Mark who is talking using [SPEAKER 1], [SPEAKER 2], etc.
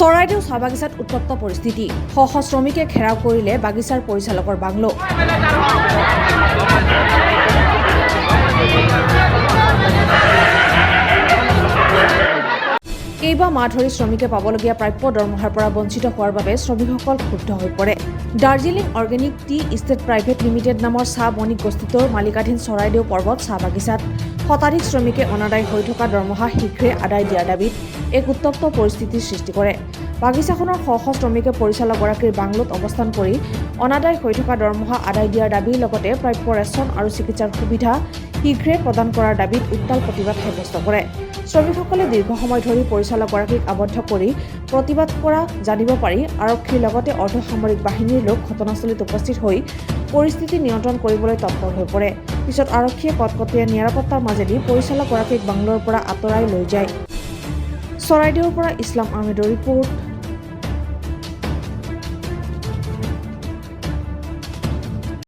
[SPEAKER 1] চৰাইদেউ চাহ বাগিচাত উত্তপ্ত পৰিস্থিতি। শ শ শ্ৰমিকে ঘেৰাও কৰিলে বাগিচাৰ পৰিচালকৰ বাংলো। কেইবা মাহ ধৰি শ্ৰমিকে পাবলগীয়া প্ৰাপ্য দৰমহাৰ পৰা বঞ্চিত হোৱাৰ বাবে শ্ৰমিকসকল ক্ষুব্ধ হৈ পৰে। Darjeeling organic tea estate private limited নামৰ চাহ বণিক গোষ্ঠীটোৰ মালিকাধীন চৰাইদেউ পৰ্বত চাহ বাগিচাত শতাধিক শ্ৰমিকে অনাদায় হৈ থকা দৰমহা শীঘ্ৰে আদায় দিয়াৰ দাবীত এক উত্তপ্ত পৰিস্থিতিৰ সৃষ্টি কৰে। বাগিচাখনৰ শ শ শ্ৰমিকে পৰিচালকগৰাকীৰ বাংলোত অৱস্থান কৰি অনাদায় হৈ থকা দৰমহা আদায় দিয়াৰ দাবীৰ লগতে প্ৰাপ্য ৰেচন আৰু চিকিৎসাৰ সুবিধা শীঘ্ৰে প্ৰদান কৰাৰ দাবীত উত্তাল প্ৰতিবাদ সাব্যস্ত কৰে। শ্ৰমিকসকলে দীৰ্ঘ সময় ধৰি পৰিচালকগৰাকীক আবদ্ধ কৰি প্ৰতিবাদ কৰা জানিব পাৰি আৰক্ষীৰ লগতে অৰ্ধসামৰিক বাহিনীৰ লোক ঘটনাস্থলীত উপস্থিত হৈ পৰিস্থিতি নিয়ন্ত্ৰণ কৰিবলৈ তৎপৰ হৈ পৰে। পিছত আৰক্ষীয়ে কটকটীয়া নিৰাপত্তাৰ মাজেদি পৰিচালকগৰাকীক বাংলোৰ পৰা আঁতৰাই লৈ যায়। চৰাইদেউৰ পৰা ইছলাম আহমেদৰ ৰিপৰ্ট।